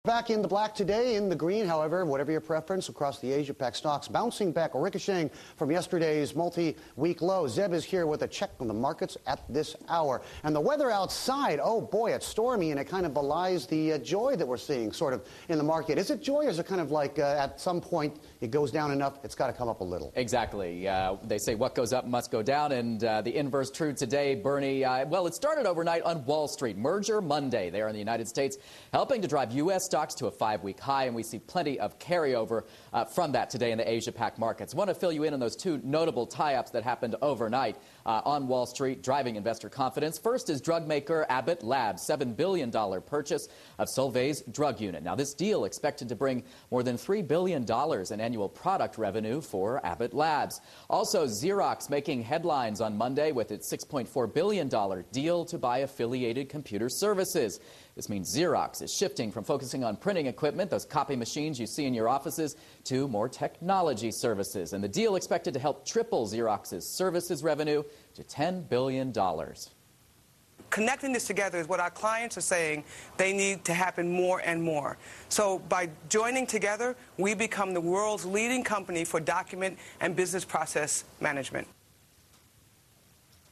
Back in the black today, in the green, however, whatever your preference, across the Asia-Pac stocks, bouncing back or ricocheting from yesterday's multi-week low. Zeb is here with a check on the markets at this hour. And the weather outside, oh boy, it's stormy, and it kind of belies the joy that we're seeing sort of in the market. Is it joy, or is it kind of like at some point it goes down enough, it's got to come up a little? Exactly. They say what goes up must go down, and the inverse true today, Bernie. Well, it started overnight on Wall Street. Merger Monday there in the United States, helping to drive U.S. stocks to a 5-week high, and we see plenty of carryover from that today in the Asia-Pac markets. I want to fill you in on those two notable tie-ups that happened overnight on Wall Street, driving investor confidence. First is drug maker Abbott Labs' $7 billion purchase of Solvay's drug unit. Now, this deal expected to bring more than $3 billion in annual product revenue for Abbott Labs. Also, Xerox making headlines on Monday with its $6.4 billion deal to buy Affiliated Computer Services. This means Xerox is shifting from focusing on printing equipment, those copy machines you see in your offices, to more technology services. And the deal expected to help triple Xerox's services revenue to $10 billion. Connecting this together is what our clients are saying they need to happen more and more. So by joining together, we become the world's leading company for document and business process management.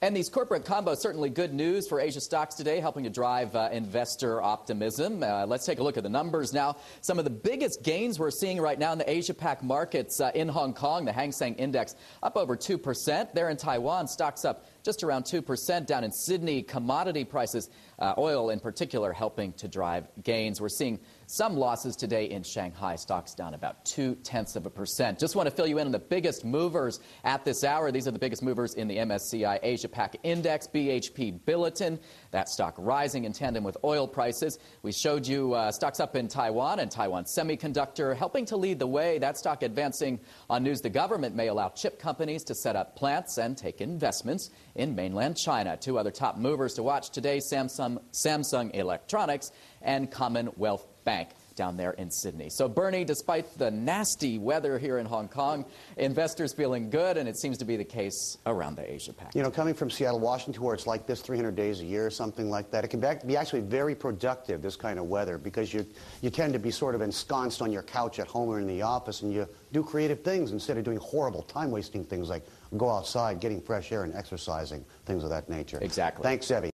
And these corporate combos, certainly good news for Asia stocks today, helping to drive investor optimism. Let's take a look at the numbers now. Some of the biggest gains we're seeing right now in the Asia-Pac markets in Hong Kong, the Hang Seng Index up over 2%. There in Taiwan, stocks up just around 2%. Down in Sydney, commodity prices, oil in particular, helping to drive gains. We're seeing some losses today in Shanghai. Stocks down about 0.2%. Just want to fill you in on the biggest movers at this hour. These are the biggest movers in the MSCI Asia-Pac Index, BHP Billiton. That stock rising in tandem with oil prices. We showed you stocks up in Taiwan and Taiwan Semiconductor helping to lead the way. That stock advancing on news the government may allow chip companies to set up plants and take investments in mainland China. Two other top movers to watch today, Samsung Electronics and Commonwealth Bank down there in Sydney. So, Bernie, despite the nasty weather here in Hong Kong, investors feeling good, and it seems to be the case around the Asia-Pac. You know, coming from Seattle, Washington, where it's like this 300 days a year or something like that, it can be actually very productive, this kind of weather, because you tend to be sort of ensconced on your couch at home or in the office, and you do creative things instead of doing horrible, time-wasting things like go outside, getting fresh air, and exercising, things of that nature. Exactly. Thanks, Evie.